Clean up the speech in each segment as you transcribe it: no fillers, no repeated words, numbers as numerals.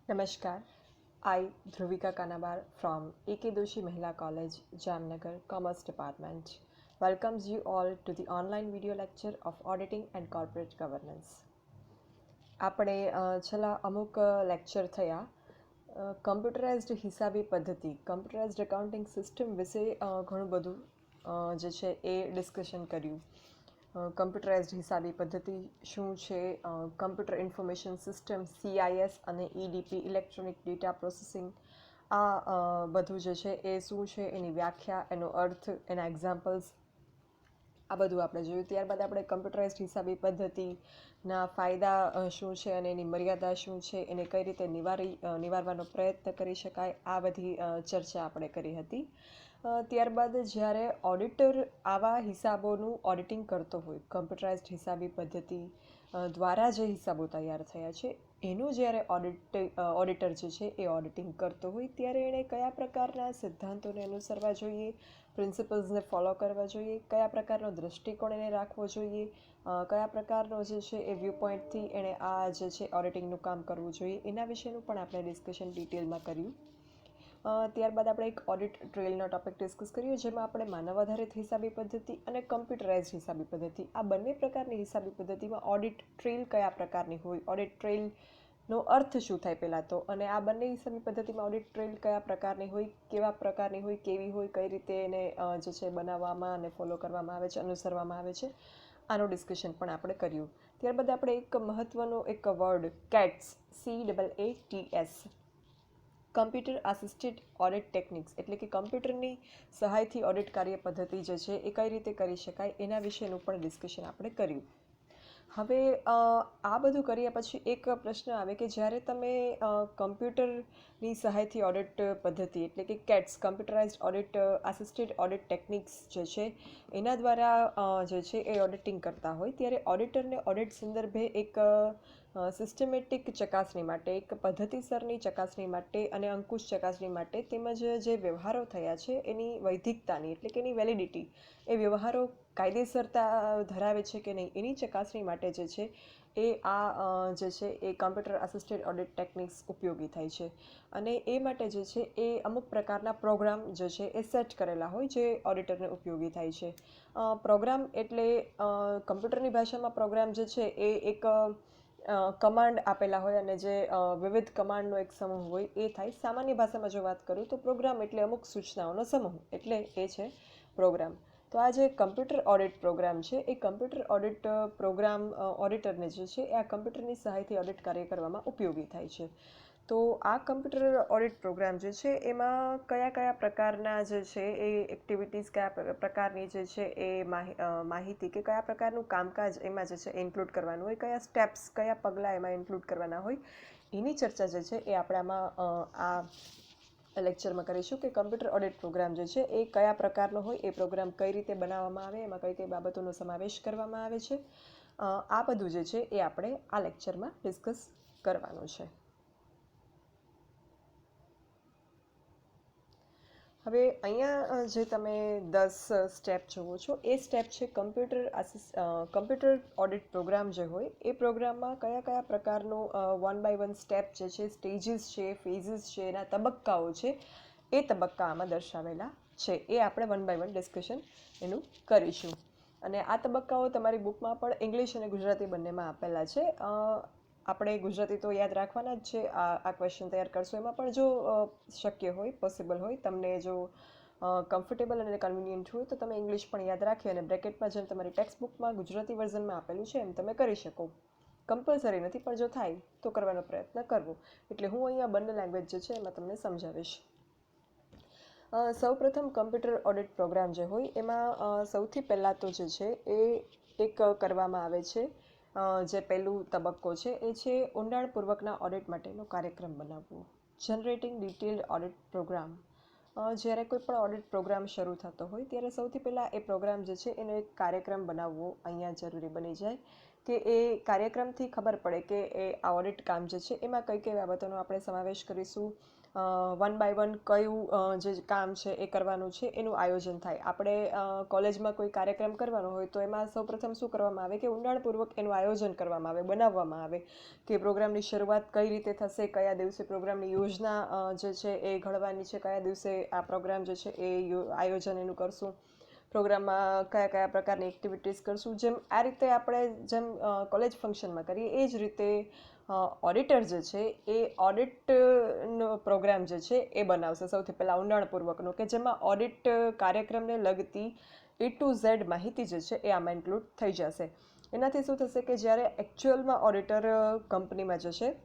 Namaskar. I, Dhruvika Kanabar from A.K. Doshi Mahila College, Jamnagar, Commerce Department, welcomes you all to the online video lecture of Auditing and Corporate Governance. આપણે છેલ્લા અમુક lecture થયા computerised હિસાબી પદ્ધતિ computerised accounting system વિશે ઘણું બધું જે છે એ ડિસ્કશન કર્યું. કમ્પ્યુટરાઇઝ્ડ હિસાબી પદ્ધતિ શું છે, કમ્પ્યુટર ઇન્ફોર્મેશન સિસ્ટમ CIS અને EDP ઇલેક્ટ્રોનિક ડેટા પ્રોસેસિંગ, આ બધું જે છે એ શું છે, એની વ્યાખ્યા, એનો અર્થ, એના એક્ઝામ્પલ્સ, આ બધું આપણે જોયું. ત્યારબાદ આપણે કમ્પ્યુટરાઇઝ્ડ હિસાબી પદ્ધતિના ફાયદા શું છે અને એની મર્યાદા શું છે, એને કઈ રીતે નિવારવાનો પ્રયત્ન કરી શકાય, આ બધી ચર્ચા આપણે કરી હતી. ત્યારબાદ જ્યારે ઓડિટર આવા હિસાબોનું ઓડિટિંગ કરતો હોય, કમ્પ્યુટરાઇઝ્ડ હિસાબી પદ્ધતિ દ્વારા જે હિસાબો તૈયાર થયા છે એનું જ્યારે ઓડિટર જે છે એ ઓડિટિંગ કરતો હોય ત્યારે એણે કયા પ્રકારના સિદ્ધાંતોને અનુસરવા જોઈએ, પ્રિન્સિપલ્સને ફોલો કરવા જોઈએ, કયા પ્રકારનો દૃષ્ટિકોણ એને રાખવો જોઈએ, કયા પ્રકારનો જે છે એ વ્યૂ પોઈન્ટથી એણે આ જે છે ઓડિટિંગનું કામ કરવું જોઈએ, એના વિશેનું પણ આપણે ડિસ્કશન ડિટેલમાં કર્યું. ત્યારબાદ આપણે એક ઓડિટ ટ્રેલનો ટોપિક ડિસ્કસ કર્યો, જેમાં આપણે માનવ આધારિત હિસાબી પદ્ધતિ અને કમ્પ્યુટરાઇઝ્ડ હિસાબી પદ્ધતિ, આ બંને પ્રકારની હિસાબી પદ્ધતિમાં ઓડિટ ટ્રેલ કયા પ્રકારની હોય, ઓડિટ ટ્રેલનો અર્થ શું થાય પહેલાં તો, અને આ બંને હિસાબી પદ્ધતિમાં ઓડિટ ટ્રેલ કયા પ્રકારની હોય, કેવા પ્રકારની હોય, કેવી હોય, કઈ રીતે એને જે છે બનાવવામાં અને ફોલો કરવામાં આવે છે, અનુસરવામાં આવે છે, આનું ડિસ્કશન પણ આપણે કર્યું. ત્યારબાદ આપણે એક મહત્ત્વનો એક word CATS, CAATS, computer assisted audit techniques, એટલે કે કમ્પ્યુટરની સહાયથી ઓડિટ કાર્ય પદ્ધતિ જે છે એ કઈ રીતે કરી શકાય એના વિશેનું પણ ડિસ્કશન આપણે કર્યું. હવે આ બધું કર્યા પછી એક પ્રશ્ન આવે કે જ્યારે તમે કમ્પ્યુટરની સહાયથી ઓડિટ પદ્ધતિ એટલે કે CATS, computerised audit assisted audit techniques જે છે એના દ્વારા જે છે એ ઓડિટિંગ કરતા હોય ત્યારે ઓડિટરને ઓડિટ સંદર્ભે એક સિસ્ટમેટિક ચકાસણી માટે, એક પદ્ધતિસરની ચકાસણી માટે અને અંકુશ ચકાસણી માટે, તેમજ જે વ્યવહારો થયા છે એની વૈધિકતાની એટલે કે એની વેલિડિટી, એ વ્યવહારો કાયદેસરતા ધરાવે છે કે નહીં એની ચકાસણી માટે જે છે એ આ જે છે એ કમ્પ્યુટર આસિસ્ટેડ ઓડિટ ટેકનિક્સ ઉપયોગી થાય છે. અને એ માટે જે છે એ અમુક પ્રકારના પ્રોગ્રામ જે છે એ સેટ કરેલા હોય જે ઓડિટરને ઉપયોગી થાય છે. પ્રોગ્રામ એટલે કમ્પ્યુટરની ભાષામાં પ્રોગ્રામ જે છે એ એક કમાન્ડ આપેલા હોય અને જે વિવિધ કમાન્ડનો એક સમૂહ હોય એ થાય. સામાન્ય ભાષામાં જો વાત કરું તો પ્રોગ્રામ એટલે અમુક સૂચનાઓનો સમૂહ, એટલે એ છે પ્રોગ્રામ. તો આ જે કમ્પ્યુટર ઓડિટ પ્રોગ્રામ છે એ કમ્પ્યુટર ઓડિટ પ્રોગ્રામ ઓડિટરને જે છે એ આ કમ્પ્યુટરની સહાયથી ઓડિટ કાર્ય કરવામાં ઉપયોગી થાય છે. તો આ કમ્પ્યુટર ઓડિટ પ્રોગ્રામ જે છે એમાં કયા કયા પ્રકારના જે છે એ એક્ટિવિટીઝ, કયા પ્રકારની જે છે એ માહિતી કે કયા પ્રકારનું કામકાજ એમાં જે છે ઇન્ક્લુડ કરવાનું હોય, કયા સ્ટેપ્સ, કયા પગલાં એમાં ઇન્ક્લુડ કરવાના હોય, એની ચર્ચા જે છે એ આપણે આમાં આ લેક્ચરમાં કરીશું કે કમ્પ્યુટર ઓડિટ પ્રોગ્રામ જે છે એ કયા પ્રકારનો હોય, એ પ્રોગ્રામ કઈ રીતે બનાવવામાં આવે, એમાં કઈ કઈ બાબતોનો સમાવેશ કરવામાં આવે છે, આ બધું જે છે એ આપણે આ લેક્ચરમાં ડિસ્કસ કરવાનું છે. હવે અહીંયા જે તમે 10 સ્ટેપ જુઓ છો એ સ્ટેપ છે કમ્પ્યુટર ઓડિટ પ્રોગ્રામ જે હોય એ પ્રોગ્રામમાં કયા કયા પ્રકારનું 1 by 1 સ્ટેપ જે છે, સ્ટેજીસ છે, ફેઝિસ છે, એના તબક્કાઓ છે, એ તબક્કા આમાં દર્શાવેલા છે. એ આપણે 1 by 1 ડિસ્કશન એનું કરીશું. અને આ તબક્કાઓ તમારી બુકમાં પણ ઇંગ્લિશ અને ગુજરાતી બંનેમાં આપેલા છે. આપણે ગુજરાતી તો યાદ રાખવાના જ છે આ ક્વેશ્ચન તૈયાર કરશો એમાં, પણ જો શક્ય હોય, પોસિબલ હોય, તમને જો કમ્ફર્ટેબલ અને કન્વિનિયન્ટ હોય તો તમે ઇંગ્લિશ પણ યાદ રાખી અને બ્રેકેટમાં જેમ તમારી ટેક્સ્ટ બુકમાં ગુજરાતી વર્ઝનમાં આપેલું છે એમ તમે કરી શકો. કમ્પલસરી નથી, પણ જો થાય તો કરવાનો પ્રયત્ન કરવો. એટલે હું અહીંયા બંને લેંગ્વેજ જે છે એમાં તમને સમજાવીશ. સૌપ્રથમ કમ્પ્યુટર ઓડિટ પ્રોગ્રામ જે હોય એમાં સૌથી પહેલાં તો જે છે એ એક કરવામાં આવે છે, જે પહેલું તબક્કો છે એ છે ઊંડાણપૂર્વકના ઓડિટ માટેનો કાર્યક્રમ બનાવવો, જનરેટિંગ ડિટેલ્ડ ઓડિટ પ્રોગ્રામ. જ્યારે કોઈ પણ ઓડિટ પ્રોગ્રામ શરૂ થતો હોય ત્યારે સૌથી પહેલાં એ પ્રોગ્રામ જે છે એનો એક કાર્યક્રમ બનાવવો અહીંયા જરૂરી બની જાય. કે એ કાર્યક્રમથી ખબર પડે કે એ આ ઓડિટ કામ જે છે એમાં કઈ કઈ બાબતોનો આપણે સમાવેશ કરીશું, વન બાય વન કયું જે કામ છે એ કરવાનું છે એનું આયોજન થાય. આપણે કોલેજમાં કોઈ કાર્યક્રમ કરવાનો હોય તો એમાં સૌપ્રથમ શું કરવામાં આવે કે ઊંડાણપૂર્વક એનું આયોજન કરવામાં આવે, બનાવવામાં આવે કે પ્રોગ્રામની શરૂઆત કઈ રીતે થશે, કયા દિવસે પ્રોગ્રામની યોજના જે છે એ ઘડવાની છે, કયા દિવસે આ પ્રોગ્રામ જે છે એ આયોજન એનું કરશું, પ્રોગ્રામમાં કયા કયા પ્રકારની એક્ટિવિટીઝ કરશું. જેમ આ રીતે આપણે જેમ કોલેજ ફંક્શનમાં કરીએ એ જ રીતે ઓડિટર જે છે એ ઓડિટનો પ્રોગ્રામ જે છે એ બનાવશે સૌથી પહેલાં ઊંડાણપૂર્વકનો, કે જેમાં ઓડિટ કાર્યક્રમને લગતી A to Z માહિતી જે છે એ આમાં ઇન્ક્લુડ થઈ જશે. એનાથી શું થશે કે જ્યારે એકચ્યુઅલમાં ઓડિટર કંપનીમાં જશે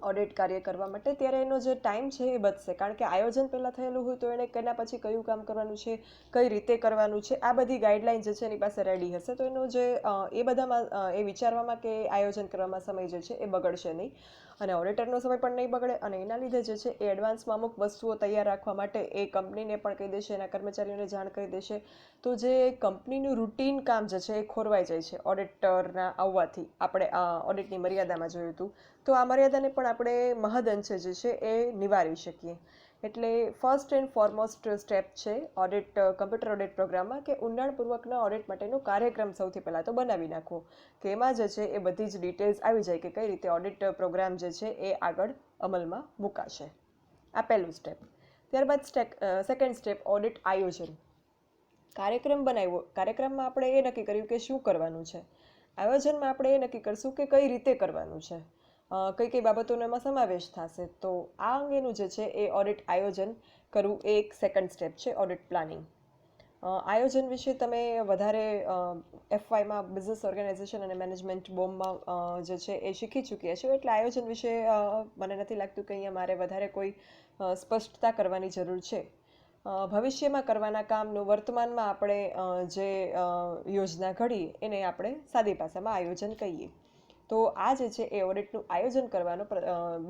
ઓડિટ કાર્ય કરવા માટે ત્યારે એનો જે ટાઈમ છે એ બચશે, કારણ કે આયોજન પહેલાં થયેલું હોય તો એણે કેના પછી કયું કામ કરવાનું છે, કઈ રીતે કરવાનું છે, આ બધી ગાઈડલાઇન જે છે એની પાસે રેડી હશે. તો એનો જે એ બધામાં એ વિચારવામાં કે આયોજન કરવામાં સમય જે છે એ બગડશે નહીં, અને ઓડિટરનો સમય પણ નહીં બગડે, અને એના લીધે જે છે એ એડવાન્સમાં અમુક વસ્તુઓ તૈયાર રાખવા માટે એ કંપનીને પણ કહી દેશે, એના કર્મચારીઓને જાણ કરી દેશે. તો જે કંપનીનું રૂટીન કામ જે છે એ ખોરવાઈ જાય છે ઓડિટરના આવવાથી. આપણે ઓડિટની મર્યાદામાં જોયું હતું તો આ મર્યાદાને પણ આપણે મહદઅંશે જે છે એ નિવારી શકીએ. એટલે ફર્સ્ટ એન્ડ ફોરમોસ્ટ સ્ટેપ છે ઓડિટ કમ્પ્યુટર ઓડિટ પ્રોગ્રામમાં કે ઊંડાણપૂર્વકના ઓડિટ માટેનો કાર્યક્રમ સૌથી પહેલાં તો બનાવી નાખવો, કે એમાં જે છે એ બધી જ ડિટેલ્સ આવી જાય કે કઈ રીતે ઓડિટ પ્રોગ્રામ જે છે એ આગળ અમલમાં મુકાશે. આ પહેલું સ્ટેપ. ત્યારબાદ સેકન્ડ સ્ટેપ ઓડિટ આયોજન. કાર્યક્રમ બનાવ્યો, કાર્યક્રમમાં આપણે એ નક્કી કર્યું કે શું કરવાનું છે. આયોજનમાં આપણે એ નક્કી કરશું કે કઈ રીતે કરવાનું છે, કઈ કઈ બાબતોનો એમાં સમાવેશ થશે. તો આ અંગેનું જે છે એ ઓડિટ આયોજન કરવું એ એક સેકન્ડ સ્ટેપ છે ઓડિટ પ્લાનિંગ. આયોજન વિશે તમે વધારે FYમાં બિઝનેસ ઓર્ગેનાઇઝેશન અને મેનેજમેન્ટ બોમ્બમાં જે છે એ શીખી ચૂક્યા છો, એટલે આયોજન વિશે મને નથી લાગતું કે અહીંયા મારે વધારે કોઈ સ્પષ્ટતા કરવાની જરૂર છે. ભવિષ્યમાં કરવાના કામનું વર્તમાનમાં આપણે જે યોજના ઘડીએ એને આપણે સાદી ભાષામાં આયોજન કહીએ. તો આ જે છે એ ઓડિટનું આયોજન કરવાનો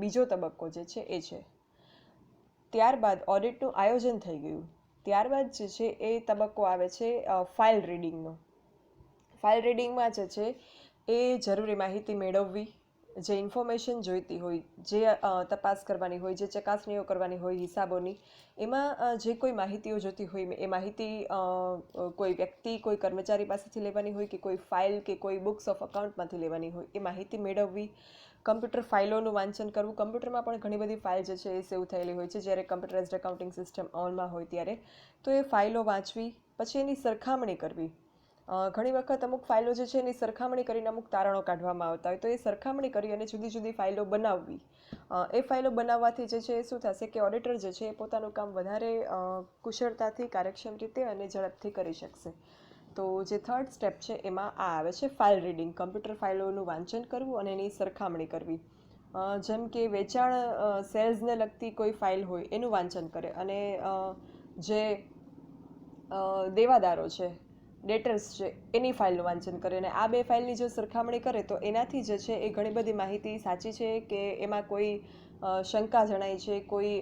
બીજો તબક્કો જે છે એ છે. ત્યારબાદ ઓડિટનું આયોજન થઈ ગયું, ત્યારબાદ જે છે એ તબક્કો આવે છે ફાઇલ રીડિંગનો. ફાઇલ રીડિંગમાં જે છે એ જરૂરી માહિતી મેળવવી, જે ઇન્ફોર્મેશન જોઈતી હોય, જે તપાસ કરવાની હોય, જે ચકાસણીઓ કરવાની હોય હિસાબોની, એમાં જે કોઈ માહિતીઓ જોતી હોય એ માહિતી કોઈ વ્યક્તિ, કોઈ કર્મચારી પાસેથી લેવાની હોય કે કોઈ ફાઇલ કે કોઈ બુક્સ ઓફ અકાઉન્ટમાંથી લેવાની હોય, એ માહિતી મેળવવી. કમ્પ્યુટર ફાઇલોનું વાંચન કરવું. કમ્પ્યુટરમાં પણ ઘણી બધી ફાઇલ જે છે એ સેવ થયેલી હોય છે જ્યારે કમ્પ્યુટરાઇઝ્ડ એકાઉન્ટિંગ સિસ્ટમ ઓનમાં હોય ત્યારે. તો એ ફાઇલો વાંચવી, પછી એની સરખામણી કરવી. ઘણી વખત અમુક ફાઇલો જે છે એની સરખામણી કરીને અમુક તારણો કાઢવામાં આવતા હોય, તો એ સરખામણી કરી અને જુદી જુદી ફાઇલો બનાવવી. એ ફાઇલો બનાવવાથી જે છે એ શું થશે કે ઓડિટર જે છે એ પોતાનું કામ વધારે કુશળતાથી, કાર્યક્ષમ રીતે અને ઝડપથી કરી શકશે. તો જે થર્ડ સ્ટેપ છે એમાં આ આવે છે ફાઇલ રીડિંગ. કમ્પ્યુટર ફાઇલોનું વાંચન કરવું અને એની સરખામણી કરવી. જેમ કે વેચાણ સેલ્સને લગતી કોઈ ફાઇલ હોય એનું વાંચન કરે, અને જે દેવાદારો છે, ડેટર્સ છે, એની ફાઇલનું વાંચન કરે, અને આ બે ફાઇલની જો સરખામણી કરે તો એનાથી જે છે એ ઘણી બધી માહિતી સાચી છે કે એમાં કોઈ શંકા જણાય છે, કોઈ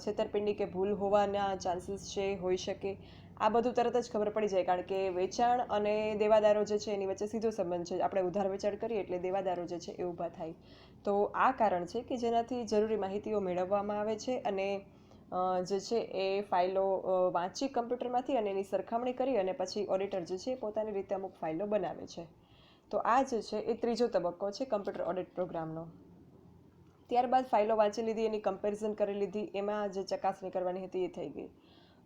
છેતરપિંડી કે ભૂલ હોવાના ચાન્સીસ છે, હોઈ શકે. આ બધું તરત જ ખબર પડી જાય, કારણ કે વેચાણ અને દેવાદારો જે છે એની વચ્ચે સીધો સંબંધ છે. આપણે ઉધાર વેચાણ કરીએ એટલે દેવાદારો જે છે એ ઊભા થાય. તો આ કારણ છે કે જેનાથી જરૂરી માહિતીઓ મેળવવામાં આવે છે, અને જે છે એ ફાઇલો વાંચી કમ્પ્યુટરમાંથી અને એની સરખામણી કરી અને પછી ઓડિટર જે છે એ પોતાની રીતે અમુક ફાઇલો બનાવે છે. તો આ જે છે એ ત્રીજો તબક્કો છે કમ્પ્યુટર ઓડિટ પ્રોગ્રામનો. ત્યારબાદ ફાઇલો વાંચી લીધી, એની કમ્પેરિઝન કરી લીધી, એમાં જે ચકાસણી કરવાની હતી એ થઈ ગઈ.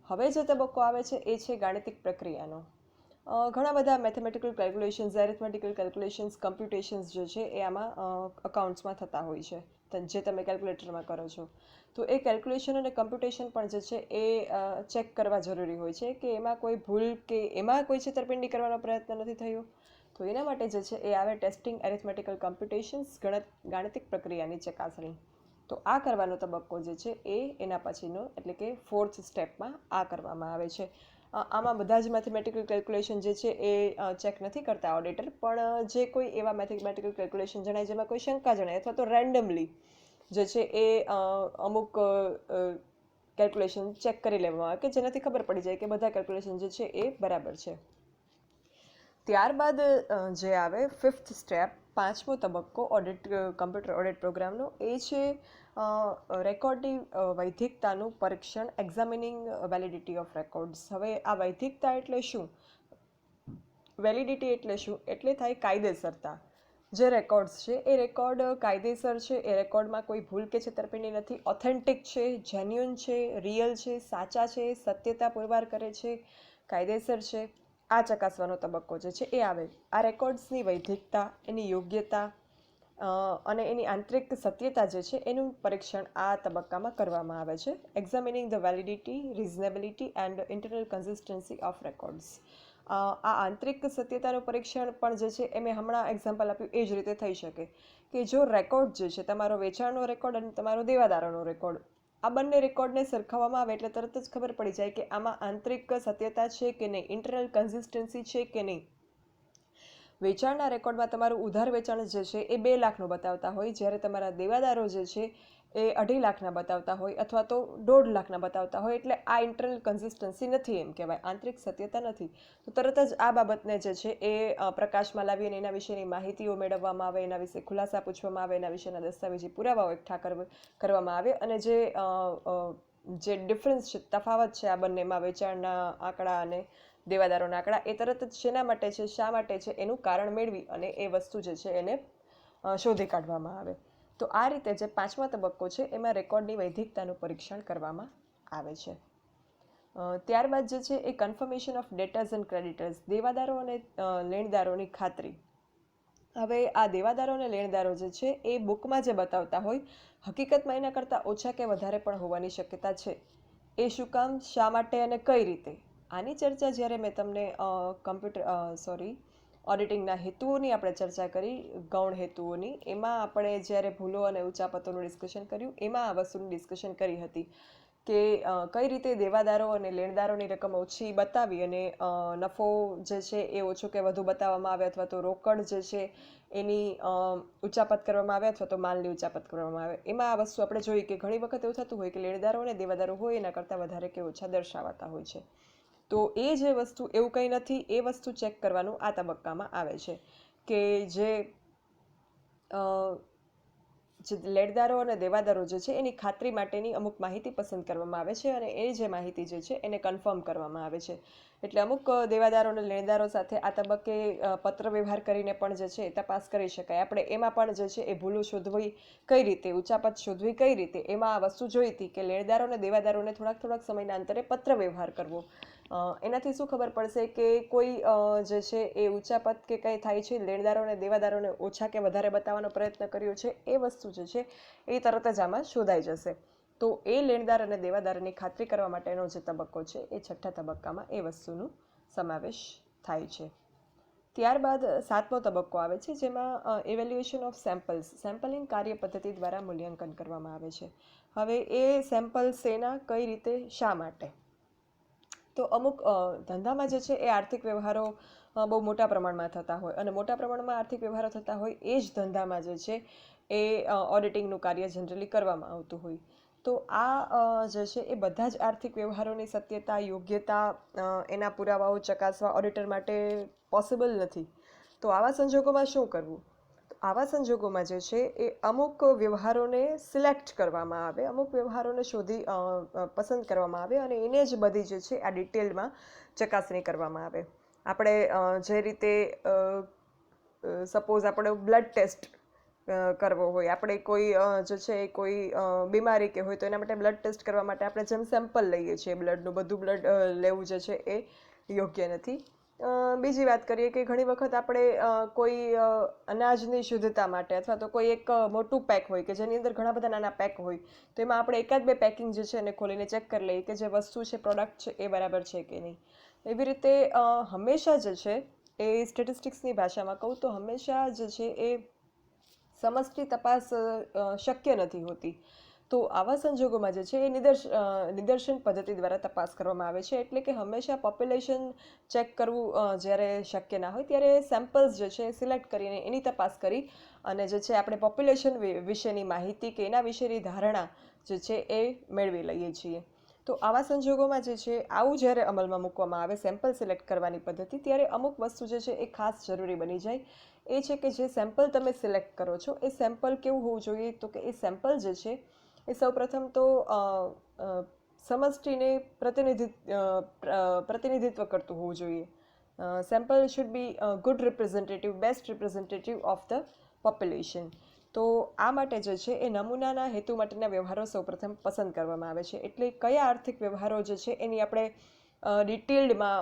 હવે જે તબક્કો આવે છે એ છે ગાણિતિક પ્રક્રિયાનો. ઘણા બધા મેથેમેટિકલ કેલ્ક્યુલેશન્સ, એરિથમેટિકલ કેલ્ક્યુલેશન્સ, કમ્પ્યુટેશન્સ જે છે એ આમાં અકાઉન્ટ્સમાં થતા હોય છે, જે તમે કેલ્ક્યુલેટરમાં કરો છો. તો એ કેલ્ક્યુલેશન અને કમ્પ્યુટેશન પણ જે છે એ ચેક કરવા જરૂરી હોય છે કે એમાં કોઈ ભૂલ કે એમાં કોઈ છેતરપિંડી કરવાનો પ્રયત્ન નથી થયો. તો એના માટે જે છે એ આવે ટેસ્ટિંગ એરિથમેટિકલ કમ્પ્યુટેશન્સ, ગાણિતિક પ્રક્રિયાની ચકાસણી. તો આ કરવાનો તબક્કો જે છે એ એના પછીનો, એટલે કે ફોર્થ સ્ટેપમાં આ કરવામાં આવે છે. આમાં બધા જ મેથેમેટિકલ કેલ્ક્યુલેશન જે છે એ ચેક નથી કરતા ઓડિટર, પણ જે કોઈ એવા મેથેમેટિકલ કેલ્ક્યુલેશન જણાય જેમાં કોઈ શંકા જણાય, અથવા તો રેન્ડમલી જે છે એ અમુક કેલ્ક્યુલેશન ચેક કરી લેવામાં આવે કે જેનાથી ખબર પડી જાય કે બધા કેલ્ક્યુલેશન જે છે એ બરાબર છે. ત્યારબાદ જે આવે ફિફ્થ સ્ટેપ, પાંચમો તબક્કો કમ્પ્યુટર ઓડિટ પ્રોગ્રામનો, એ છે રેકોર્ડની વૈધિકતાનું પરીક્ષણ, એક્ઝામિનિંગ વેલિડિટી ઓફ રેકોર્ડ્સ. હવે આ વૈધિકતા એટલે શું? વેલિડિટી એટલે શું? એટલે થાય કાયદેસરતા. જે રેકોર્ડ્સ છે એ રેકોર્ડ કાયદેસર છે, એ રેકોર્ડમાં કોઈ ભૂલ કે છેતરપિંડી નથી, ઓથેન્ટિક છે, જેન્યુઇન છે, રિયલ છે, સાચા છે, સત્યતા પુરવાર કરે છે, કાયદેસર છે. આ ચકાસવાનો તબક્કો જે છે એ આવે. આ રેકોર્ડ્સની વૈધિકતા, એની યોગ્યતા અને એની આંતરિક સત્યતા જે છે એનું પરીક્ષણ આ તબક્કામાં કરવામાં આવે છે. Examining the validity, reasonability and internal consistency of records. આ આંતરિક સત્યતાનું પરીક્ષણ પણ જે છે એ મેં હમણાં એક્ઝામ્પલ આપ્યું એ જ રીતે થઈ શકે કે જો રેકોર્ડ જે છે, તમારો વેચાણનો રેકોર્ડ અને તમારો દેવાદારોનો રેકોર્ડ, આ બંને રેકોર્ડને સરખાવવામાં આવે એટલે તરત જ ખબર પડી જાય કે આમાં આંતરિક સત્યતા છે કે નહીં, ઇન્ટરનલ કન્સિસ્ટન્સી છે કે નહીં. વેચાણના રેકોર્ડમાં તમારું ઉધાર વેચાણ જે છે એ 2 લાખનું બતાવતા હોય, જ્યારે તમારા દેવાદારો જે છે એ 2.5 લાખના બતાવતા હોય અથવા તો 1.5 લાખના બતાવતા હોય, એટલે આ ઇન્ટરનલ કન્સિસ્ટન્સી નથી, એમ કહેવાય, આંતરિક સત્યતા નથી. તો તરત જ આ બાબતને જે છે એ પ્રકાશમાં લાવી અને એના વિશેની માહિતીઓ મેળવવામાં આવે, એના વિશે ખુલાસા પૂછવામાં આવે, એના વિશેના દસ્તાવેજી પુરાવાઓ એકઠા કરવામાં આવે અને જે ડિફરન્સ છે, તફાવત છે આ બંનેમાં, વેચાણના આંકડા અને દેવાદારોના આંકડા, એ તરત જ શેના માટે છે, શા માટે છે, એનું કારણ મેળવી અને એ વસ્તુ જે છે એને શોધી કાઢવામાં આવે. તો આ રીતે જે પાંચમા તબક્કો છે એમાં રેકોર્ડની વૈધિકતાનું પરીક્ષણ કરવામાં આવે છે. ત્યારબાદ જે છે એ confirmation of debtors and creditors, દેવાદારો અને લેણદારોની ખાતરી. હવે આ દેવાદારો અને લેણદારો જે છે એ બુકમાં જે બતાવતા હોય, હકીકતમાં એના કરતાં ઓછા કે વધારે પણ હોવાની શક્યતા છે. એ શું કામ, શા માટે અને કઈ રીતે, આની ચર્ચા જ્યારે મેં તમને ઓડિટિંગના હેતુઓની આપણે ચર્ચા કરી, ગૌણ હેતુઓની, એમાં આપણે જ્યારે ભૂલો અને ઉચાપતોનું ડિસ્કશન કર્યું, એમાં આ વસ્તુનું ડિસ્કશન કરી હતી કે કઈ રીતે દેવાદારો અને લેણદારોની રકમ ઓછી બતાવી અને નફો જે છે એ ઓછો કે વધુ બતાવવામાં આવે, અથવા તો રોકડ જે છે એની ઉચાપત કરવામાં આવે અથવા તો માલની ઉચાપત કરવામાં આવે. એમાં આ વસ્તુ આપણે જોઈ કે ઘણી વખત એવું થતું હોય કે લેણદારો અને દેવાદારો હોય એના કરતાં વધારે કે ઓછા દર્શાવાતા હોય છે. તો એ જે વસ્તુ, એવું કંઈ નથી, એ વસ્તુ ચેક કરવાનું આ તબક્કામાં આવે છે કે જે લેણદારો અને દેવાદારો જે છે એની ખાતરી માટેની અમુક માહિતી પસંદ કરવામાં આવે છે અને એ જે માહિતી જે છે એને કન્ફર્મ કરવામાં આવે છે. એટલે અમુક દેવાદારો અને લેણદારો સાથે આ તબક્કે પત્ર વ્યવહાર કરીને પણ જે છે એ તપાસ કરી શકાય. આપણે એમાં પણ જે છે એ ભૂલો શોધવી કઈ રીતે, ઉચાપત શોધવી કઈ રીતે, એમાં આ વસ્તુ જોઈ હતી કે લેણદારો અને દેવાદારોને થોડાક સમયના અંતરે પત્ર વ્યવહાર કરવો. એનાથી શું ખબર પડશે કે કોઈ જે છે એ ઉચાપત કે કંઈ થાય છે, લેણદારો અને દેવાદારોને ઓછા કે વધારે બતાવવાનો પ્રયત્ન કર્યો છે, એ વસ્તુ જે છે એ તરત જ આમાં શોધાઈ જશે. તો એ લેણદાર અને દેવાદારની ખાતરી કરવા માટેનો જે તબક્કો છે એ છઠ્ઠા તબક્કામાં એ વસ્તુનો સમાવેશ થાય છે. ત્યારબાદ સાતમો તબક્કો આવે છે જેમાં ઇવેલ્યુએશન ઓફ સેમ્પલ્સ, સેમ્પલિંગ કાર્ય પદ્ધતિ દ્વારા મૂલ્યાંકન કરવામાં આવે છે. હવે એ સેમ્પલ્સ એના કઈ રીતે, શા માટે? તો અમુક ધંધામાં જે છે એ આર્થિક વ્યવહારો બહુ મોટા પ્રમાણમાં થતા હોય અને મોટા પ્રમાણમાં આર્થિક વ્યવહારો થતા હોય એ જ ધંધામાં જે છે એ ઓડિટિંગનું કાર્ય જનરલી કરવામાં આવતું હોય. તો આ જે છે એ બધા જ આર્થિક વ્યવહારોની સત્યતા, યોગ્યતા, એના પુરાવાઓ ચકાસવા ઓડિટર માટે પોસિબલ નથી. તો આવા સંજોગોમાં શું કરવું? આવા સંજોગોમાં જે છે એ અમુક વ્યવહારોને સિલેક્ટ કરવામાં આવે, અમુક વ્યવહારોને પસંદ કરવામાં આવે અને એને જ બધી જે છે આ ડિટેલમાં ચકાસણી કરવામાં આવે. આપણે જે રીતે સપોઝ આપણે બ્લડ ટેસ્ટ કરવો હોય, આપણે કોઈ જે છે કોઈ બીમારી કે હોય તો એના માટે બ્લડ ટેસ્ટ કરવા માટે આપણે જેમ સેમ્પલ લઈએ છીએ બ્લડનું, બધું બ્લડ લેવું જે છે એ યોગ્ય નથી. બીજી વાત કરીએ કે ઘણી વખત આપણે કોઈ અનાજની શુદ્ધતા માટે અથવા તો કોઈ એક મોટું પેક હોય કે જેની અંદર ઘણા બધા નાના પેક હોય, તો એમાં આપણે એકાદ બે પેકિંગ જે છે એને ખોલીને ચેક કરી લઈએ કે જે વસ્તુ છે, પ્રોડક્ટ છે, એ બરાબર છે કે નહીં. એવી રીતે હંમેશા જે છે એ સ્ટેટિસ્ટિક્સની ભાષામાં કહું તો હંમેશા જે છે એ સમષ્ટિ તપાસ શક્ય નથી હોતી. તો આવા સંજોગોમાં જે છે એ નિદર્શન પદ્ધતિ દ્વારા તપાસ કરવામાં આવે છે. એટલે કે હંમેશા પોપ્યુલેશન ચેક કરવું જ્યારે શક્ય ના હોય ત્યારે સેમ્પલ્સ જે છે સિલેક્ટ કરીને એની તપાસ કરી અને જે છે આપણે પોપ્યુલેશન વિશેની માહિતી કે એના વિશેની ધારણા જે છે એ મેળવી લઈએ છીએ. તો આવા સંજોગોમાં જે છે આવું જ્યારે અમલમાં મૂકવામાં આવે સેમ્પલ સિલેક્ટ કરવાની પદ્ધતિ, ત્યારે અમુક વસ્તુ જે છે એ ખાસ જરૂરી બની જાય. એ છે કે જે સેમ્પલ તમે સિલેક્ટ કરો છો એ સેમ્પલ કેવું હોવું જોઈએ, તો કે એ સેમ્પલ જે છે એ સૌપ્રથમ તો સમષ્ટિને પ્રતિનિધિત્વ કરતું હોવું જોઈએ. Sample should be good representative, best representative of the population. તો આ માટે જે છે એ નમૂનાના હેતુ માટેના વ્યવહારો સૌપ્રથમ પસંદ કરવામાં આવે છે. એટલે કયા આર્થિક વ્યવહારો જે છે એની આપણે ડિટેલ્ડમાં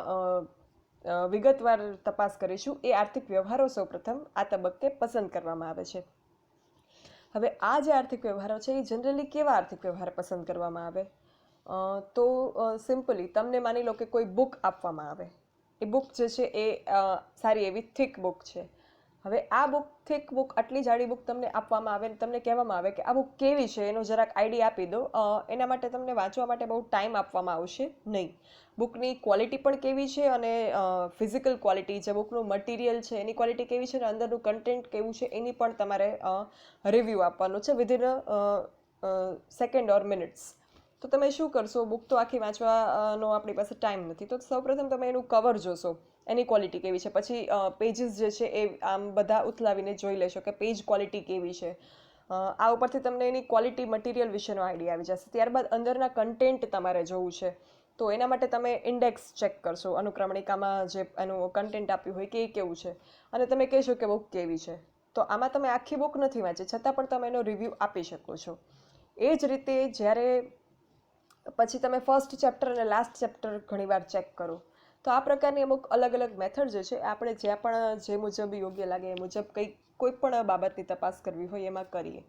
વિગતવાર તપાસ કરીશું. એ આર્થિક વ્યવહારો સૌપ્રથમ આ તબક્કે પસંદ કરવામાં આવે છે. હવે આ જે આર્થિક વ્યવહારો છે એ જનરલી કેવા આર્થિક વ્યવહાર પસંદ કરવામાં આવે, તો સિમ્પલી તમને માની લો કે કોઈ બુક આપવામાં આવે. એ બુક જે છે એ સારી એવી થીક બુક છે. હવે આ બુક થીક બુક, આટલી જાડી બુક તમને આપવામાં આવે, તમને કહેવામાં આવે કે આ બુક કેવી છે એનો જરાક આઈડિયા આપી દો. એના માટે તમને વાંચવા માટે બહુ ટાઈમ આપવામાં આવશે નહીં. બુકની ક્વોલિટી પણ કેવી છે અને ફિઝિકલ ક્વોલિટી, જે બુકનું મટીરિયલ છે એની ક્વોલિટી કેવી છે અને અંદરનું કન્ટેન્ટ કેવું છે એની પણ તમારે રિવ્યૂ આપવાનું છે વિધિન સેકન્ડ ઓર મિનિટ્સ. તો તમે શું કરશો, બુક તો આખી વાંચવાનો આપણી પાસે ટાઈમ નથી, તો સૌપ્રથમ તમે એનું કવર જોશો, એની ક્વોલિટી કેવી છે. પછી પેજીસ જે છે એ આમ બધા ઉથલાવીને જોઈ લેશો કે પેજ ક્વોલિટી કેવી છે. આ ઉપરથી તમને એની ક્વોલિટી, મટીરિયલ વિશેનો આઈડિયા આવી જશે. ત્યારબાદ અંદરના કન્ટેન્ટ તમારે જોવું છે, તો એના માટે તમે ઇન્ડેક્સ ચેક કરશો, અનુક્રમણિકામાં જે એનું કન્ટેન્ટ આપ્યું હોય કે એ કેવું છે, અને તમે કહેશો કે બુક કેવી છે. તો આમાં તમે આખી બુક નથી વાંચી, છતાં પણ તમે એનો રિવ્યૂ આપી શકો છો. એ જ રીતે જ્યારે પછી તમે ફર્સ્ટ ચેપ્ટર અને લાસ્ટ ચેપ્ટર ઘણીવાર ચેક કરો. તો આ પ્રકારની અમુક અલગ અલગ મેથડ જે છે આપણે જ્યાં પણ જે મુજબ યોગ્ય લાગે એ મુજબ કોઈ પણ બાબતની તપાસ કરવી હોય એમાં કરીએ.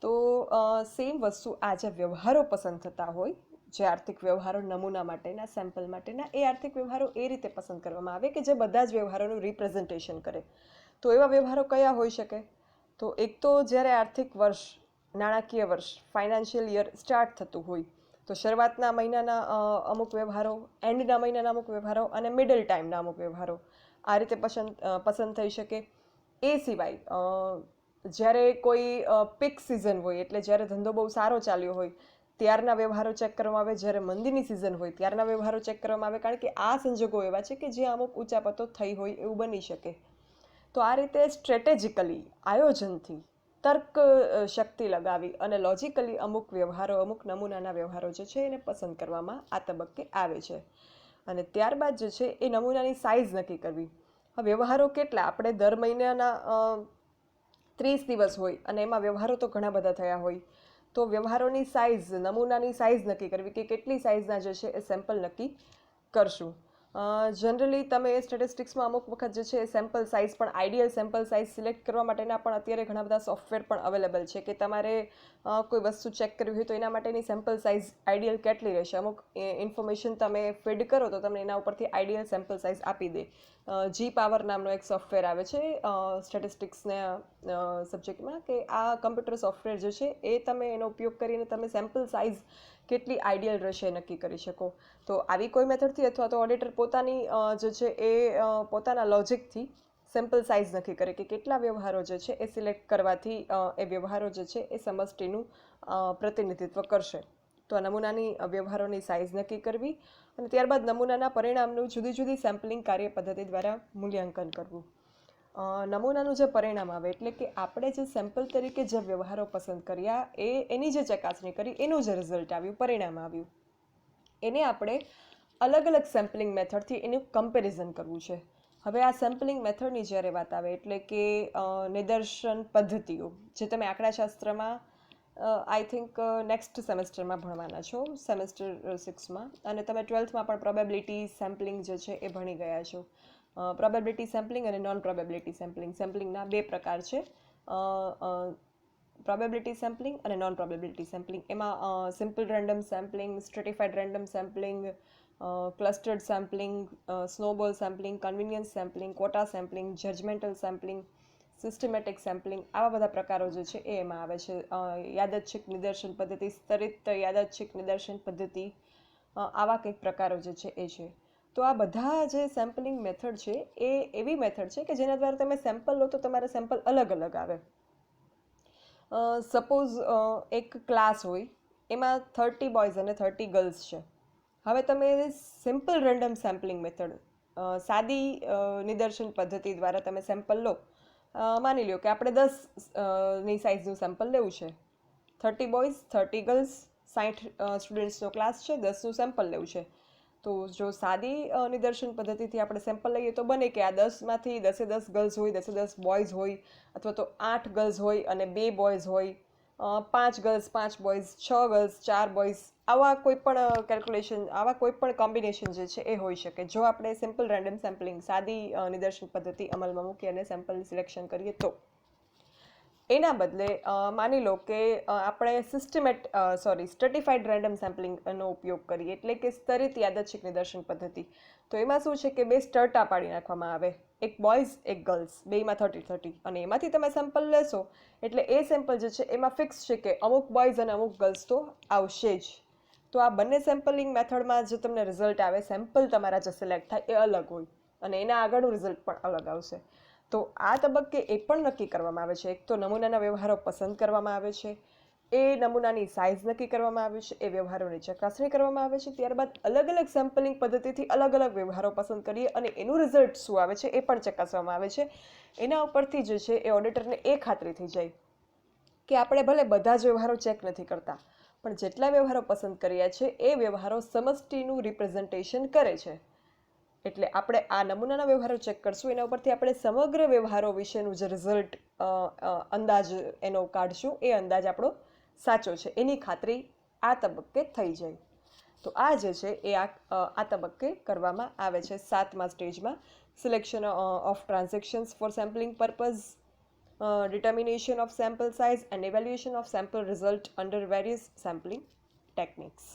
તો સેમ વસ્તુ આ જે વ્યવહારો પસંદ થતા હોય, જે આર્થિક વ્યવહારો નમૂના માટેના, સેમ્પલ માટેના, એ આર્થિક વ્યવહારો એ રીતે પસંદ કરવામાં આવે કે જે બધા જ વ્યવહારોનું રિપ્રેઝન્ટેશન કરે. તો એવા વ્યવહારો કયા હોઈ શકે, તો એક તો જ્યારે આર્થિક વર્ષ, નાણાકીય વર્ષ, ફાઇનાન્શિયલ યર સ્ટાર્ટ થતું હોય, તો શરૂઆતના મહિનાના અમુક વ્યવહારો, એન્ડના મહિનાના અમુક વ્યવહારો અને મિડલ ટાઈમના અમુક વ્યવહારો આ રીતે પસંદ થઈ શકે. એ સિવાય જ્યારે કોઈ પીક સિઝન હોય, એટલે જ્યારે ધંધો બહુ સારો ચાલ્યો હોય ત્યારના વ્યવહારો ચેક કરવામાં આવે. જ્યારે મંદીની સિઝન હોય ત્યારના વ્યવહારો ચેક કરવામાં આવે, કારણ કે આ સંજોગો એવા છે કે જે અમુક ઊંચાપતો થઈ હોય એવું બની શકે. તો આ રીતે સ્ટ્રેટેજિકલી, આયોજનથી, તર્ક શક્તિ લગાવી અને લોજિકલી અમુક વ્યવહારો, અમુક નમૂનાના વ્યવહારો જે છે એને પસંદ કરવામાં આ તબક્કે આવે છે. અને ત્યારબાદ જે છે એ નમૂનાની સાઇઝ નક્કી કરવી. હવે વ્યવહારો કેટલા, આપણે દર મહિનાના 30 દિવસ હોય અને એમાં વ્યવહારો તો ઘણા બધા થયા હોય, તો વ્યવહારોની સાઇઝ, નમૂનાની સાઇઝ નક્કી કરવી કે કેટલી સાઇઝના જે છે એ સેમ્પલ નક્કી કરશું. જનરલી તમે સ્ટેટિસ્ટિક્સમાં અમુક વખત જે છે એ સેમ્પલ સાઇઝ પણ, આઈડિયલ સેમ્પલ સાઇઝ સિલેક્ટ કરવા માટેના પણ અત્યારે ઘણા બધા સોફ્ટવેર પણ અવેલેબલ છે કે તમારે કોઈ વસ્તુ ચેક કરવી હોય તો એના માટેની સેમ્પલ સાઇઝ આઈડિયલ કેટલી રહેશે, અમુક ઇન્ફોર્મેશન તમે ફીડ કરો તો તમને એના ઉપરથી આઈડિયલ સેમ્પલ સાઇઝ આપી દે. જી પાવર નામનો એક સોફ્ટવેર આવે છે સ્ટેટિસ્ટિક્સના સબ્જેક્ટમાં, કે આ કમ્પ્યુટર સોફ્ટવેર જે છે એ તમે એનો ઉપયોગ કરીને તમે સેમ્પલ સાઇઝ કેટલી આઈડિયલ રહેશે નક્કી કરી શકો. તો આવી કોઈ મેથડથી અથવા તો ઓડિટર પોતાની જે છે એ પોતાના લોજિકથી સેમ્પલ સાઇઝ નક્કી કરે કે કેટલા વ્યવહારો જે છે એ સિલેક્ટ કરવાથી એ વ્યવહારો જે છે એ સમષ્ટિનું પ્રતિનિધિત્વ કરશે. તો આ નમૂનાની વ્યવહારોની સાઇઝ નક્કી કરવી અને ત્યારબાદ નમૂનાના પરિણામનું જુદી જુદી સેમ્પલિંગ કાર્ય પદ્ધતિ દ્વારા મૂલ્યાંકન કરવું. નમૂનાનું જે પરિણામ આવે, એટલે કે આપણે જે સેમ્પલ તરીકે જે વ્યવહારો પસંદ કર્યા એની જે ચકાસણી કરી, એનું જે રિઝલ્ટ આવ્યું, પરિણામ આવ્યું, એને આપણે અલગ અલગ સેમ્પલિંગ મેથડથી એનું કમ્પેરિઝન કરવું છે. હવે આ સેમ્પલિંગ મેથડની જ્યારે વાત આવે, એટલે કે નિદર્શન પદ્ધતિઓ, જે તમે આંકડાશાસ્ત્રમાં આઈ થિંક નેક્સ્ટ સેમેસ્ટરમાં ભણવાના છો, સેમેસ્ટર 6માં, અને તમે 12થમાં પણ પ્રોબેબિલિટી સેમ્પલિંગ જે છે એ ભણી ગયા છો. પ્રોબેબિલિટી સેમ્પલિંગ અને નોન પ્રોબેબિલિટી સેમ્પલિંગ, સેમ્પલિંગના બે પ્રકાર છે, પ્રોબેબિલિટી સેમ્પલિંગ અને નોન પ્રોબેબિલિટી સેમ્પલિંગ. એમાં simple random sampling, stratified random sampling, clustered sampling, snowball sampling, convenience sampling, quota sampling, judgmental sampling, systematic sampling, આવા બધા પ્રકારો જે છે એ એમાં આવે છે. યાદચ્છિક નિદર્શન પદ્ધતિ, સ્તરિત યાદચ્છિક નિદર્શન પદ્ધતિ, આવા કંઈક પ્રકારો જે છે એ છે. તો આ બધા જે સેમ્પલિંગ મેથડ છે એ એવી મેથડ છે કે જેના દ્વારા તમે સેમ્પલ લો તો તમારે સેમ્પલ અલગ અલગ આવે. સપોઝ એક ક્લાસ હોય, એમાં 30 બોયઝ અને 30 ગર્લ્સ છે. હવે તમે સિમ્પલ રેન્ડમ સેમ્પલિંગ મેથડ, સાદી નિદર્શન પદ્ધતિ દ્વારા તમે સેમ્પલ લો. માની લો કે આપણે 10 સાઇઝનું સેમ્પલ લેવું છે. 30 બોયઝ 30 ગર્લ્સ 60 સ્ટુડન્ટ્સનો ક્લાસ છે, 10નું સેમ્પલ લેવું છે. તો જો સાદી નિદર્શન પદ્ધતિથી આપણે સેમ્પલ લઈએ તો બને કે આ 10માંથી 10 ગર્લ્સ હોય, 10 બોયઝ હોય, અથવા તો 8 ગર્લ્સ હોય અને 2 બોયઝ હોય, 5 ગર્લ્સ 5 બોયઝ, 6 ગર્લ્સ 4 બોયઝ, આવા કોઈ પણ કેલ્ક્યુલેશન, આવા કોઈ પણ કોમ્બિનેશન જે છે એ હોઈ શકે જો આપણે સિમ્પલ રેન્ડમ સેમ્પલિંગ, સાદી નિદર્શન પદ્ધતિ અમલમાં મૂકી અને સેમ્પલ સિલેક્શન કરીએ તો. એના બદલે માની લો કે આપણે સ્ટ્રેટિફાઈડ રેન્ડમ સેમ્પલિંગનો ઉપયોગ કરીએ, એટલે કે સ્તરિત યાદચ્છિક નિદર્શન પદ્ધતિ. તો એમાં શું છે કે 2 સ્ટર્ટા પાડી નાખવામાં આવે, એક બોયઝ એક ગર્લ્સ, બેયમાં 30-30, અને એમાંથી તમે સેમ્પલ લેશો એટલે એ સેમ્પલ જે છે એમાં ફિક્સ છે કે અમુક બોયઝ અને અમુક ગર્લ્સ તો આવશે જ. તો આ બંને સેમ્પલિંગ મેથડમાં જે તમને રિઝલ્ટ આવે, સેમ્પલ તમારા જે સિલેક્ટ થાય એ અલગ હોય અને એના આગળનું રિઝલ્ટ પણ અલગ આવશે. તો આ તબક્કે એ પણ નક્કી કરવામાં આવે છે, એક તો નમૂનાના વ્યવહારો પસંદ કરવામાં આવે છે, એ નમૂનાની સાઇઝ નક્કી કરવામાં આવે છે, એ વ્યવહારોની ચકાસણી કરવામાં આવે છે, ત્યારબાદ અલગ અલગ સેમ્પલિંગ પદ્ધતિથી અલગ અલગ વ્યવહારો પસંદ કરીએ અને એનું રિઝલ્ટ શું આવે છે એ પણ ચકાસવામાં આવે છે. એના ઉપરથી જે છે એ ઓડિટરને એ ખાતરી થઈ જાય કે આપણે ભલે બધા જ વ્યવહારો ચેક નથી કરતા, પણ જેટલા વ્યવહારો પસંદ કર્યા છે એ વ્યવહારો સમષ્ટિનું રિપ્રેઝન્ટેશન કરે છે. એટલે આપણે આ નમૂનાના વ્યવહારો ચેક કરશું, એના ઉપરથી આપણે સમગ્ર વ્યવહારો વિશેનું જે રિઝલ્ટ અંદાજ એનો કાઢશું, એ અંદાજ આપણો સાચો છે એની ખાતરી આ તબક્કે થઈ જાય. તો આ જે છે એ આ તબક્કે કરવામાં આવે છે 7મા સ્ટેજમાં. Selection of transactions for sampling purpose, determination of sample size and evaluation of sample result under various sampling techniques.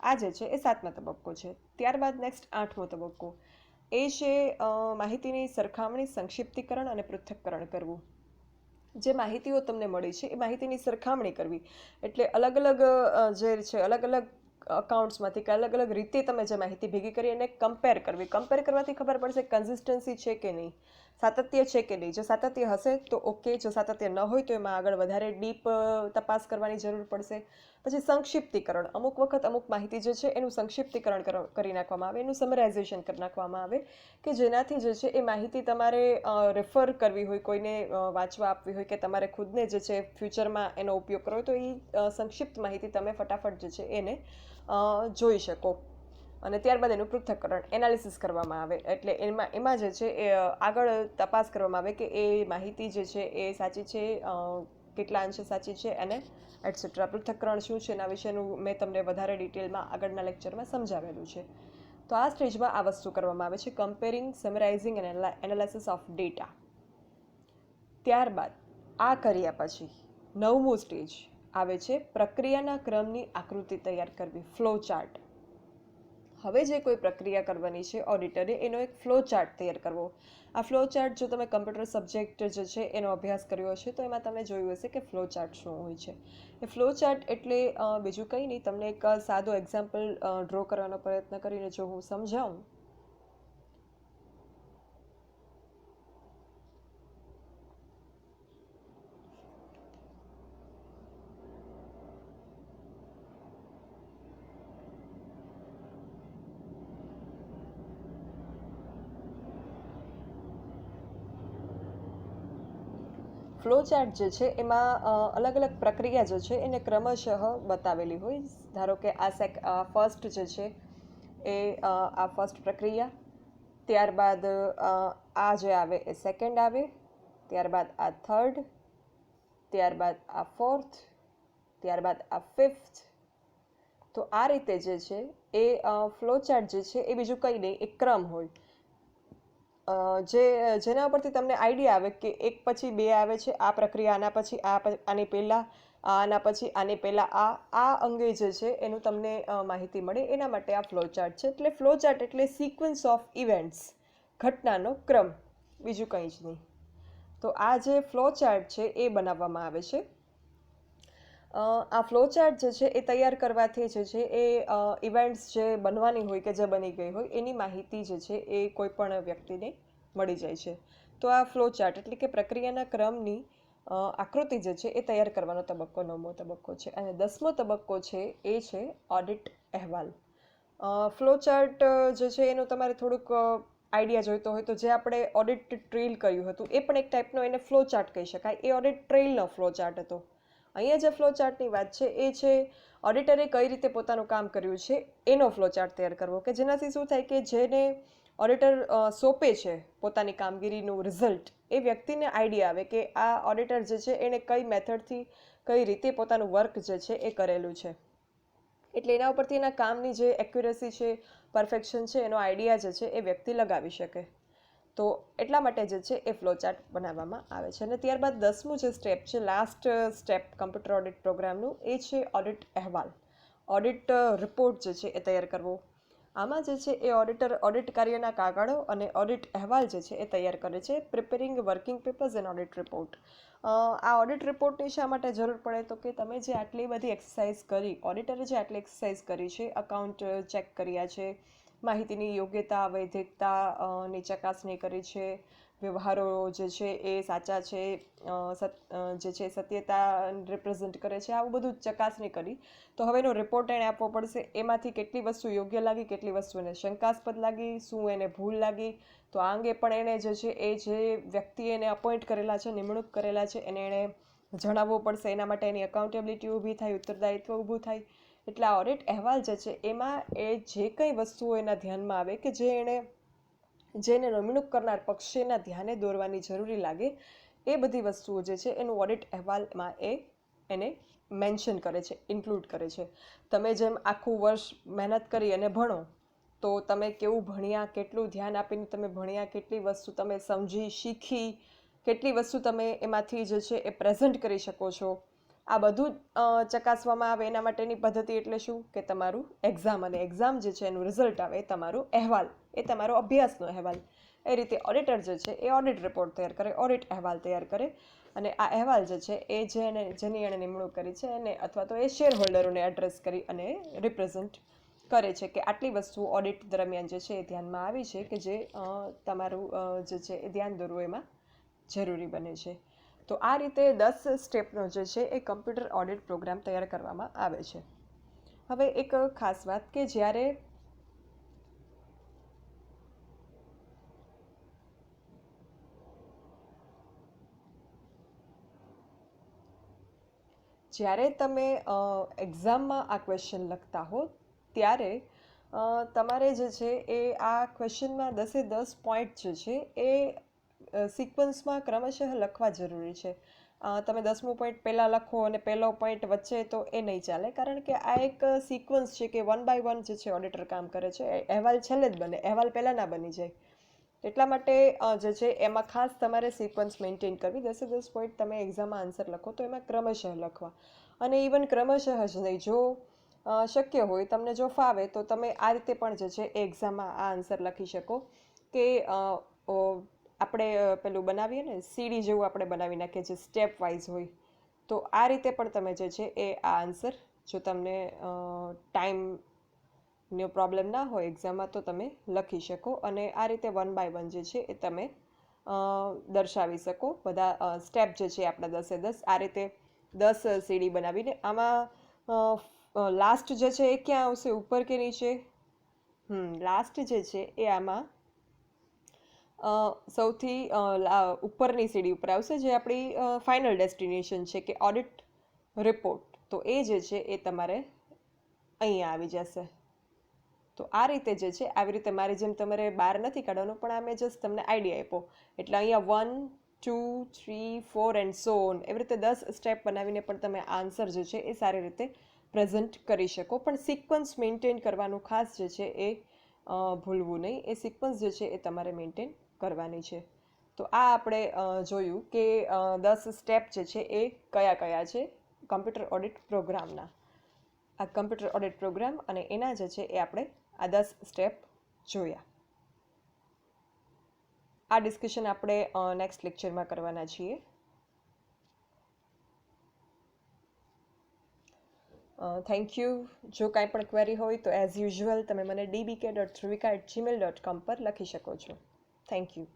આ જે છે એ 7મો તબક્કો છે. ત્યારબાદ નેક્સ્ટ 8મો તબક્કો એ છે માહિતીની સરખામણી, સંક્ષિપ્તીકરણ અને પૃથ્થકરણ કરવું. જે માહિતીઓ તમને મળી છે એ માહિતીની સરખામણી કરવી, એટલે અલગ અલગ જે છે અલગ અલગ અકાઉન્ટ્સમાંથી કે અલગ અલગ રીતે તમે જે માહિતી ભેગી કરી એને કમ્પેર કરવી. કમ્પેર કરવાથી ખબર પડશે કન્સિસ્ટન્સી છે કે નહીં, સાતત્ય છે કે નહીં. જો સાતત્ય હશે તો ઓકે, જો સાતત્ય ન હોય તો એમાં આગળ વધારે ડીપ તપાસ કરવાની જરૂર પડશે. પછી સંક્ષિપ્તીકરણ, અમુક વખત અમુક માહિતી જે છે એનું સંક્ષિપ્તીકરણ કરી નાખવામાં આવે, એનું સમરાઇઝેશન કરી નાખવામાં આવે કે જેનાથી જે છે એ માહિતી તમારે રેફર કરવી હોય, કોઈને વાંચવા આપવી હોય કે તમારે ખુદને જે છે ફ્યુચરમાં એનો ઉપયોગ કરવો હોય તો એ સંક્ષિપ્ત માહિતી તમે ફટાફટ જે છે એને જોઈ શકો. અને ત્યારબાદ એનું પૃથ્થકરણ, એનાલિસિસ કરવામાં આવે, એટલે એમાં જે છે એ આગળ તપાસ કરવામાં આવે કે એ માહિતી જે છે એ સાચી છે, કેટલા અંશે સાચી છે, અને એટસેટ્રા. પૃથ્થકરણ શું છે એના વિશેનું મેં તમને વધારે ડિટેલમાં આગળના લેક્ચરમાં સમજાવેલું છે. તો આ સ્ટેજમાં આ વસ્તુ કરવામાં આવે છે, કમ્પેરિંગ, સમરાઇઝિંગ અને એનાલિસિસ ઓફ ડેટા. ત્યારબાદ આ કર્યા પછી 9મું સ્ટેજ આવે છે પ્રક્રિયાના ક્રમની આકૃતિ તૈયાર કરવી, ફ્લો ચાર્ટ. હવે જે કોઈ પ્રક્રિયા કરવાની છે ઓડિટરે એનો એક ફ્લો ચાર્ટ તૈયાર કરવો. આ ફ્લો ચાર્ટ જો તમે કમ્પ્યુટર સબ્જેક્ટ જે છે એનો અભ્યાસ કર્યો હશે તો એમાં તમે જોયું હશે કે ફ્લો ચાર્ટ શું હોય છે. એ ફ્લો ચાર્ટ એટલે બીજું કંઈ નહીં, તમને એક સાદો એક્ઝામ્પલ ડ્રો કરવાનો પ્રયત્ન કરીને જો હું સમજાવું. ફ્લો ચાર્ટ જે છે એમાં અલગ અલગ પ્રક્રિયા જે છે એને ક્રમશઃ બતાવેલી હોય. ધારો કે આ ફર્સ્ટ જે છે એ આ ફર્સ્ટ પ્રક્રિયા, ત્યારબાદ આ જે આવે એ સેકન્ડ આવે, ત્યારબાદ આ થર્ડ, ત્યારબાદ આ ફોર્થ, ત્યારબાદ આ ફિફ્થ. તો આ રીતે જે છે એ ફ્લો ચાર્ટ જે છે એ બીજું કંઈ નહીં, એક ક્રમ હોય જેના ઉપરથી તમને આઈડિયા આવે કે એક પછી બે આવે છે, આ પ્રક્રિયા આના પછી આની પહેલાં, આના પછી આની પહેલાં આ અંગે જે છે એનું તમને માહિતી મળે, એના માટે આ ફ્લો ચાર્ટ છે. એટલે ફ્લો ચાર્ટ એટલે સિક્વન્સ ઓફ ઇવેન્ટ્સ, ઘટનાનો ક્રમ, બીજું કંઈ જ નહીં. તો આ જે ફ્લો ચાર્ટ છે એ બનાવવામાં આવે છે. આ ફ્લો ચાર્ટ જે છે એ તૈયાર કરવાથી જે છે એ ઇવેન્ટ્સ જે બનવાની હોય કે જે બની ગઈ હોય એની માહિતી જે છે એ કોઈ પણ વ્યક્તિને મળી જાય છે. તો આ ફ્લો ચાર્ટ એટલે કે પ્રક્રિયાના ક્રમની આકૃતિ જે છે એ તૈયાર કરવાનો તબક્કો 9મો તબક્કો છે. અને 10મો તબક્કો છે એ છે ઓડિટ અહેવાલ. ફ્લો ચાર્ટ જે છે એનું તમારે થોડુંક આઈડિયા જોઈતો હોય તો જે આપણે ઓડિટ ટ્રેલ કર્યું હતું એ પણ એક ટાઈપનો એને ફ્લો ચાર્ટ કહી શકાય. એ ઓડિટ ટ્રેલનો ફ્લો ચાર્ટ હતો. અહીંયા જે ફ્લો ચાર્ટની વાત છે એ છે ઓડિટરે કઈ રીતે પોતાનું કામ કર્યું છે એનો ફ્લો ચાર્ટ તૈયાર કરવો, કે જેનાથી શું થાય કે જેને ઓડિટર સોંપે છે પોતાની કામગીરીનું રિઝલ્ટ, એ વ્યક્તિને આઈડિયા આવે કે આ ઓડિટર જે છે એણે કઈ મેથડથી કઈ રીતે પોતાનું વર્ક જે છે એ કરેલું છે. એટલે એના ઉપરથી એના કામની જે એક્યુરેસી છે, પરફેક્શન છે, એનો આઈડિયા જે છે એ વ્યક્તિ લગાવી શકે. તો એટલા માટે જે છે એ ફ્લો ચાર્ટ બનાવવામાં આવે છે. અને ત્યારબાદ 10મું જે સ્ટેપ છે, લાસ્ટ સ્ટેપ કમ્પ્યુટર ઓડિટ પ્રોગ્રામનું, એ છે ઓડિટ અહેવાલ. ઓડિટ રિપોર્ટ જે છે એ તૈયાર કરવો. આમાં જે છે એ ઓડિટર ઓડિટ કાર્યના કાગળો અને ઓડિટ અહેવાલ જે છે એ તૈયાર કરે છે. Preparing working papers and audit report. આ ઓડિટ રિપોર્ટની શા માટે જરૂર પડે તો કે તમે જે આટલી બધી એક્સરસાઇઝ કરી, ઓડિટરે જે આટલી એક્સરસાઇઝ કરી છે, અકાઉન્ટ ચેક કર્યા છે, માહિતીની યોગ્યતા વૈધતા ની ચકાસણી કરી છે, વ્યવહારો જે છે એ સાચા છે, જે છે સત્યતા રિપ્રેઝન્ટ કરે છે, આવું બધું ચકાસણી કરી. તો હવે એનો રિપોર્ટ એણે આપવો પડશે. એમાંથી કેટલી વસ્તુ યોગ્ય લાગી, કેટલી વસ્તુ એને શંકાસ્પદ લાગી, શું એને ભૂલ લાગી, તો આ અંગે પણ એણે જે છે એ જે વ્યક્તિ એને અપોઇન્ટ કરેલા છે, નિમણૂક કરેલા છે, એણે જણાવવું પડશે. એના માટે એની અકાઉન્ટેબિલિટી ઊભી થાય, ઉત્તરદાયિત્વ ઊભું થાય. એટલે આ ઓડિટ અહેવાલ જે છે એમાં એ જે કંઈ વસ્તુઓ એના ધ્યાનમાં આવે કે જેને નિમણૂક કરનાર પક્ષેના ધ્યાને દોરવાની જરૂરી લાગે, એ બધી વસ્તુઓ જે છે એનું ઓડિટ અહેવાલમાં એને મેન્શન કરે છે, ઇન્ક્લુડ કરે છે. તમે જેમ આખું વર્ષ મહેનત કરી અને ભણો, તો તમે કેવું ભણ્યા, કેટલું ધ્યાન આપીને તમે ભણ્યા, કેટલી વસ્તુ તમે સમજી શીખી, કેટલી વસ્તુ તમે એમાંથી જે છે એ પ્રેઝન્ટ કરી શકો છો, આ બધું ચકાસવામાં આવે. એના માટેની પદ્ધતિ એટલે શું કે તમારું એક્ઝામ, અને એક્ઝામ જે છે એનું રિઝલ્ટ આવે, તમારો અહેવાલ, એ તમારો અભ્યાસનો અહેવાલ. એ રીતે ઓડિટર જે છે એ ઓડિટ રિપોર્ટ તૈયાર કરે, ઓડિટ અહેવાલ તૈયાર કરે. અને આ અહેવાલ જે છે એ જેની એણે નિમણૂક કરી છે એને અથવા તો એ શેર હોલ્ડરોને એડ્રેસ કરી અને રિપ્રેઝન્ટ કરે છે કે આટલી વસ્તુઓ ઓડિટ દરમિયાન જે છે એ ધ્યાનમાં આવી છે કે જે તમારું જે છે એ ધ્યાન દોરવું એમાં જરૂરી બને છે. તો આ રીતે 10 સ્ટેપનો જે છે એ કમ્પ્યુટર ઓડિટ પ્રોગ્રામ તૈયાર કરવામાં આવે છે. હવે એક ખાસ વાત કે જ્યારે તમે એક્ઝામમાં આ ક્વેશ્ચન લખતા હો ત્યારે તમારે જે છે એ આ ક્વેશ્ચનમાં 10 પોઈન્ટ જે છે એ સિક્વન્સમાં ક્રમશઃ લખવા જરૂરી છે. તમે 10મું પોઈન્ટ પહેલાં લખો અને પહેલો પોઈન્ટ વચ્ચે, તો એ નહીં ચાલે. કારણ કે આ એક સિક્વન્સ છે કે 1 બાય 1 જે છે ઓડિટર કામ કરે છે. અહેવાલ છેલ્લે જ બને, અહેવાલ પહેલાં ના બની જાય. એટલા માટે જે છે એમાં ખાસ તમારે સિક્વન્સ મેન્ટેન કરવી. 10 પોઈન્ટ તમે એક્ઝામમાં આન્સર લખો તો એમાં ક્રમશઃ લખવા. અને ઇવન ક્રમશઃ જ નહીં, જો શક્ય હોય, તમને જો ફાવે તો તમે આ રીતે પણ જે છે એ એક્ઝામમાં આ આન્સર લખી શકો કે આપણે પેલું બનાવીએ ને સીડી જેવું આપણે બનાવી નાખીએ, જે સ્ટેપ વાઇઝ હોય. તો આ રીતે પણ તમે જે છે એ આ આન્સર, જો તમને ટાઈમનો પ્રોબ્લેમ ના હોય એક્ઝામમાં, તો તમે લખી શકો. અને આ રીતે 1 બાય 1 જે છે એ તમે દર્શાવી શકો. બધા સ્ટેપ જે છે આપણા 10 આ રીતે 10 સીડી બનાવીને. આમાં લાસ્ટ જે છે એ ક્યાં આવશે, ઉપર કે નીચે? લાસ્ટ જે છે એ આમાં સૌથી ઉપરની સીડી ઉપર આવશે, જે આપણી ફાઇનલ ડેસ્ટિનેશન છે કે ઓડિટ રિપોર્ટ. તો એ જે છે એ તમારે અહીંયા આવી જશે. તો આ રીતે જે છે, આવી રીતે મારી જેમ તમારે બહાર નથી કાઢવાનું, પણ આ મેં જસ્ટ તમને આઈડિયા આપ્યો. એટલે અહીંયા 1, 2, 3, 4 એન્ડ સો ઓન, એવી રીતે 10 સ્ટેપ બનાવીને પણ તમે આન્સર જે છે એ સારી રીતે પ્રેઝન્ટ કરી શકો. પણ સિક્વન્સ મેન્ટેન કરવાનું ખાસ જે છે એ ભૂલવું નહીં. એ સિક્વન્સ જે છે એ તમારે મેન્ટેન કરવાની છે. તો આ આપણે જોયું કે 10 સ્ટેપ જે છે એ કયા કયા છે કમ્પ્યુટર ઓડિટ પ્રોગ્રામના. આ કમ્પ્યુટર ઓડિટ પ્રોગ્રામ અને એના જે છે એ આપણે આ 10 સ્ટેપ જોયા. આ ડિસ્કશન આપણે નેક્સ્ટ લેક્ચરમાં કરવાના છીએ. Thank you. જો કાંઈ પણ ક્વેરી હોય તો એઝ યુઝ્યુઅલ તમે મને dbk.dhruvika@gmail.com પર લખી શકો છો. Thank you.